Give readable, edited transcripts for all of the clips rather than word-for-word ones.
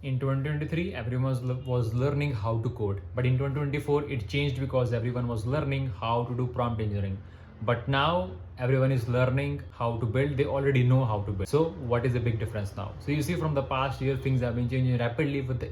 In 2023, everyone was learning how to code, but in 2024, it changed because everyone was learning how to do prompt engineering. But now everyone is learning how to build. They already know how to build. So what is the big difference now? So you see, from the past year, things have been changing rapidly with the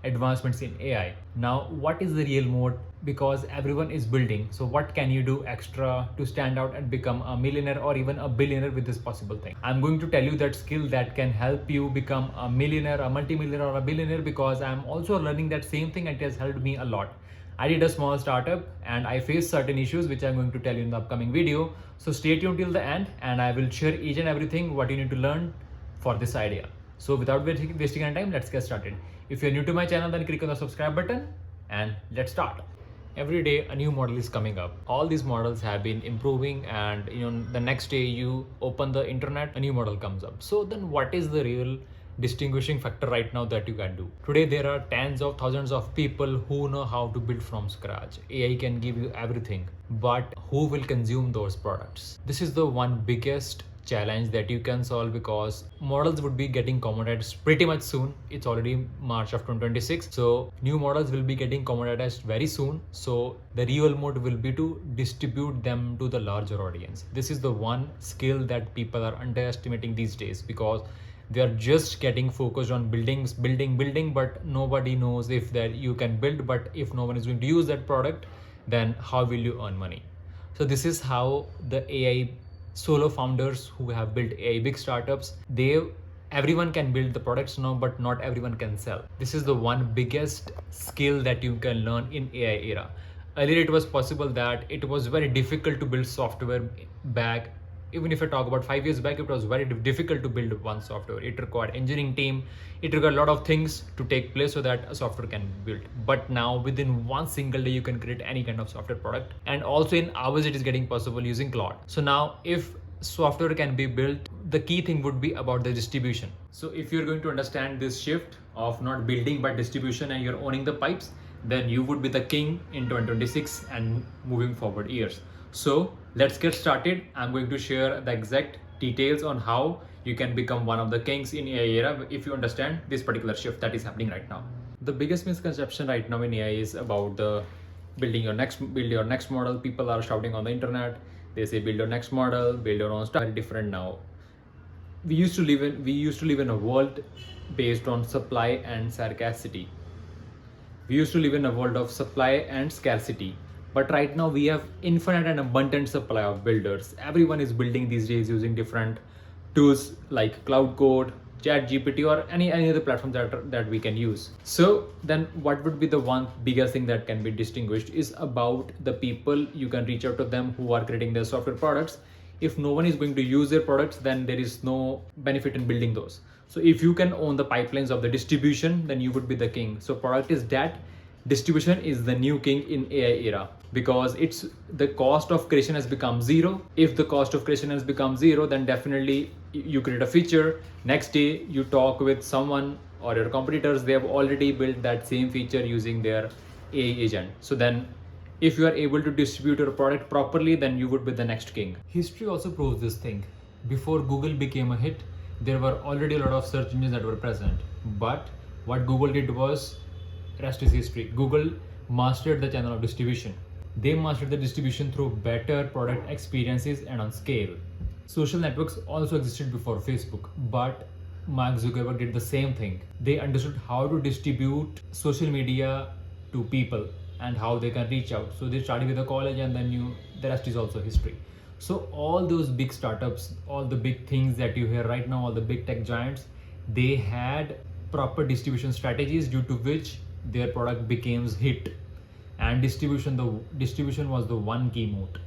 advancements in AI. Now, what is the real mode? Because everyone is building. So what can you do extra to stand out and become a millionaire or even a billionaire with this possible thing? I'm going to tell you that skill that can help you become a millionaire, a multimillionaire, or a billionaire, because I'm also learning that same thing and it has helped me a lot. I did a small startup and I faced certain issues which I'm going to tell you in the upcoming video. So stay tuned till the end and I will share each and everything what you need to learn for this idea. So without wasting any time, let's get started. If you're new to my channel, then click on the subscribe button and let's start. Every day a new model is coming up. All these models have been improving, and the next day you open the internet, a new model comes up. So then what is the real distinguishing factor right now that you can do? Today there are tens of thousands of people who know how to build from scratch. AI can give you everything, but who will consume those products? This is the one biggest challenge that you can solve, because models would be getting commoditized pretty much soon. It's already March of 2026, so new models will be getting commoditized very soon. So the real mode will be to distribute them to the larger audience. This is the one skill that people are underestimating these days, because they are just getting focused on building, but nobody knows if that you can build, but if no one is going to use that product, then how will you earn money? So this is how the AI solo founders who have built AI big startups, everyone can build the products now, but not everyone can sell. This is the one biggest skill that you can learn in AI era. Earlier it was possible that it was very difficult to build software back. Even if I talk about 5 years back, it was very difficult to build one software. It required engineering team. It required a lot of things to take place so that a software can be built. But now within one single day, you can create any kind of software product. And also in hours, it is getting possible using Claude. So now if software can be built, the key thing would be about the distribution. So if you're going to understand this shift of not building but distribution, and you're owning the pipes, then you would be the king in 2026 and moving forward years. So let's get started. I'm going to share the exact details on how you can become one of the kings in AI era if you understand this particular shift that is happening right now. The biggest misconception right now in AI is about the build your next model. People are shouting on the internet. They say build your next model, build your own stuff. Very different now. We used to live in a world based on supply and scarcity. We used to live in a world of supply and scarcity. But right now we have infinite and abundant supply of builders. Everyone is building these days using different tools like Cloud Code, Chat GPT, or any other platform that we can use. So then what would be the one biggest thing that can be distinguished is about the people. You can reach out to them who are creating their software products. If no one is going to use their products, then there is no benefit in building those. So if you can own the pipelines of the distribution, then you would be the king. So product is that, distribution is the new king in AI era, because it's the cost of creation has become zero. If the cost of creation has become zero, then definitely you create a feature. Next day you talk with someone or your competitors, they have already built that same feature using their AI agent. So then if you are able to distribute your product properly, then you would be the next king. History also proves this thing. Before Google became a hit, there were already a lot of search engines that were present. But what Google did was, rest is history. Google mastered the channel of distribution. They mastered the distribution through better product experiences and on scale. Social networks also existed before Facebook, but Mark Zuckerberg did the same thing. They understood how to distribute social media to people and how they can reach out. So they started with a college, and then the rest is also history. So all those big startups, all the big things that you hear right now, all the big tech giants, they had proper distribution strategies due to which their product became hit. And distribution was the one key moat.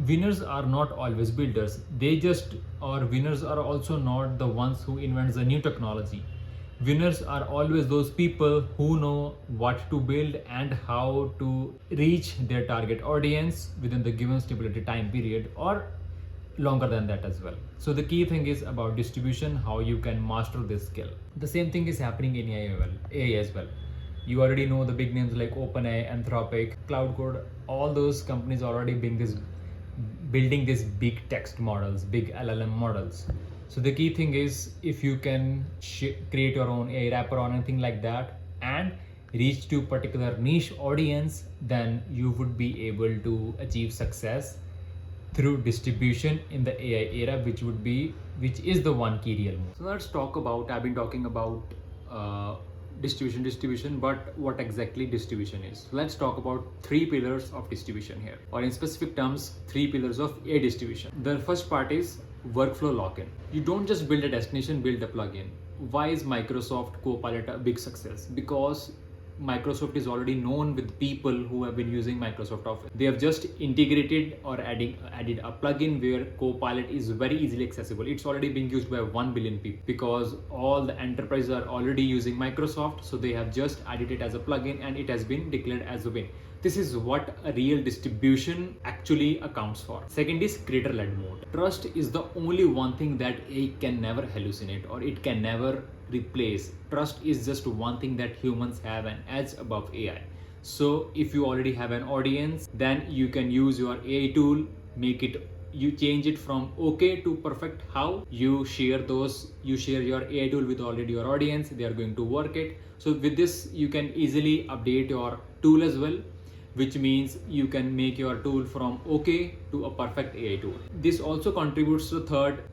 Winners are not always builders. Winners are also not the ones who invents the new technology. Winners are always those people who know what to build and how to reach their target audience within the given stipulated time period, or longer than that as well. So the key thing is about distribution, how you can master this skill. The same thing is happening in AI as well. You already know the big names like OpenAI, Anthropic, Cloud Code. All those companies already building these big text models, big LLM models. So the key thing is, if you can create your own AI wrapper or anything like that and reach to particular niche audience, then you would be able to achieve success through distribution in the AI era, which is the one key real move. So let's talk about, I've been talking about distribution, but what exactly distribution is. So let's talk about three pillars of distribution here, or in specific terms, three pillars of AI distribution. The first part is workflow lock-in. You don't just build a destination, build a plugin. Why is Microsoft Copilot a big success? Because Microsoft is already known with people who have been using Microsoft Office. They have just integrated or added a plugin where Copilot is very easily accessible. It's already being used by 1 billion people because all the enterprises are already using Microsoft. So they have just added it as a plugin and it has been declared as a win. This is what a real distribution actually accounts for. Second is creator-led mode. Trust is the only one thing that AI can never hallucinate or it can never replace. Trust is just one thing that humans have an edge above AI. So if you already have an audience, then you can use your AI tool, you change it from okay to perfect. How you share your AI tool with already your audience, they are going to work it. So with this, you can easily update your tool as well, which means you can make your tool from okay to a perfect AI tool. This also contributes to the third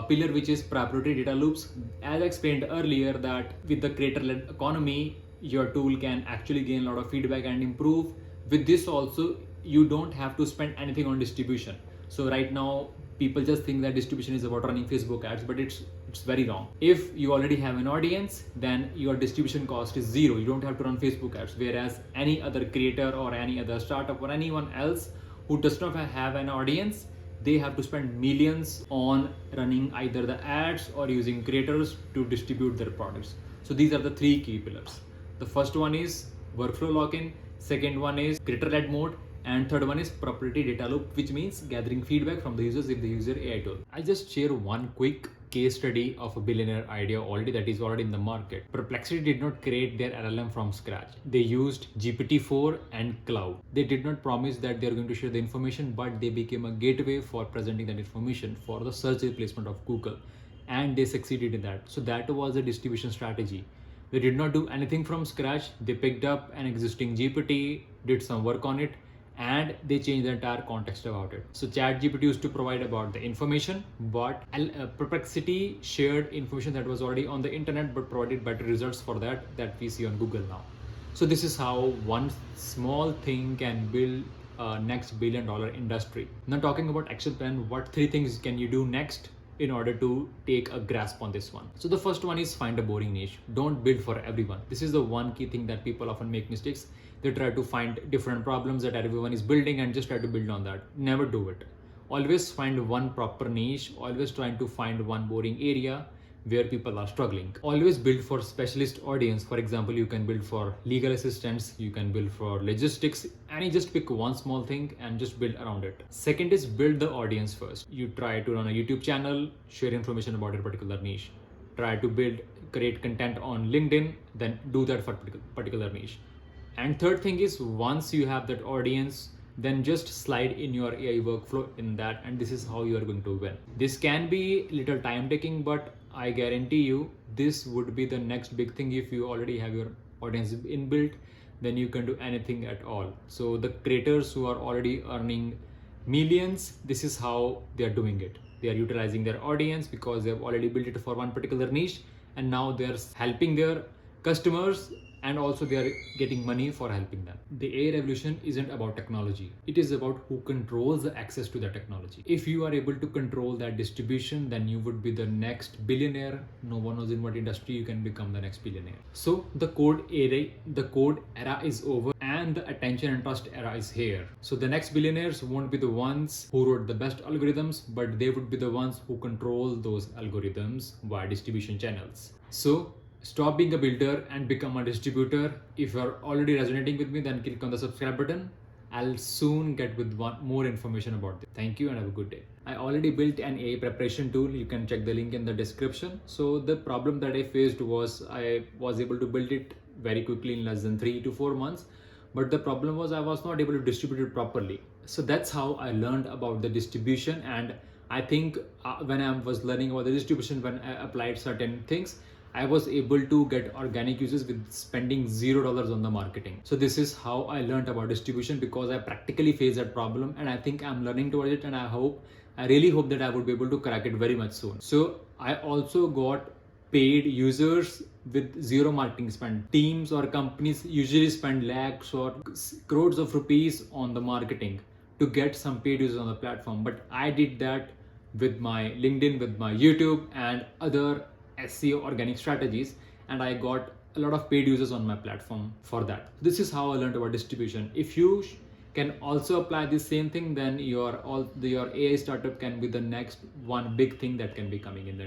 pillar, which is proprietary data loops. As I explained earlier, that with the creator-led economy, your tool can actually gain a lot of feedback and improve. With this also, you don't have to spend anything on distribution. So right now, people just think that distribution is about running Facebook ads, but it's very wrong. If you already have an audience, then your distribution cost is zero. You don't have to run Facebook ads. Whereas any other creator or any other startup or anyone else who does not have an audience, they have to spend millions on running either the ads or using creators to distribute their products. So these are the three key pillars. The first one is workflow lock-in, second one is creator-led mode, and third one is proprietary data loop, which means gathering feedback from the users if they use your AI tool. I'll just share one quick case study of a billionaire idea that is already in the market. Perplexity did not create their LLM from scratch. They used GPT-4 and cloud. They did not promise that they're going to share the information, but they became a gateway for presenting that information for the search replacement of Google. And they succeeded in that. So that was a distribution strategy. They did not do anything from scratch. They picked up an existing GPT, did some work on it, and they changed the entire context about it. So ChatGPT used to provide about the information, but Perplexity shared information that was already on the internet, but provided better results for that we see on Google now. So this is how one small thing can build a next billion-dollar industry. Now talking about action plan, what three things can you do next in order to take a grasp on this one? So the first one is find a boring niche. Don't build for everyone. This is the one key thing that people often make mistakes. They try to find different problems that everyone is building and just try to build on that. Never do it. Always find one proper niche. Always trying to find one boring area where people are struggling. Always build for specialist audience. For example, you can build for legal assistants, you can build for logistics, and you just pick one small thing and just build around it. Second is build the audience first. You try to run a YouTube channel, share information about a particular niche. Try to create content on LinkedIn, then do that for particular niche. And third thing is, once you have that audience, then just slide in your AI workflow in that, and this is how you are going to win. This can be little time taking, but I guarantee you this would be the next big thing. If you already have your audience inbuilt, then you can do anything at all. So the creators who are already earning millions, this is how they are doing it. They are utilizing their audience because they have already built it for one particular niche, and now they're helping their customers, and also they are getting money for helping them. The AI revolution isn't about technology. It is about who controls the access to the technology. If you are able to control that distribution, then you would be the next billionaire. No one knows in what industry you can become the next billionaire. So the code era is over and the attention and trust era is here. So the next billionaires won't be the ones who wrote the best algorithms, but they would be the ones who control those algorithms via distribution channels. So stop being a builder and become a distributor. If you're already resonating with me, then click on the subscribe button. I'll soon get with more information about this. Thank you and have a good day. I already built an AI preparation tool. You can check the link in the description. So the problem that I faced was I was able to build it very quickly in less than 3 to 4 months. But the problem was I was not able to distribute it properly. So that's how I learned about the distribution, and I think when I was learning about the distribution, when I applied certain things, I was able to get organic users with spending $0 on the marketing. So this is how I learned about distribution, because I practically faced that problem, and I think I'm learning towards it, and I really hope that I would be able to crack it very much soon. So I also got paid users with zero marketing spend. Teams or companies usually spend lakhs or crores of rupees on the marketing to get some paid users on the platform. But I did that with my LinkedIn, with my YouTube, and other SEO organic strategies, and I got a lot of paid users on my platform for that. This is how I learned about distribution. If you can also apply the same thing, then your AI startup can be the next one big thing that can be coming in the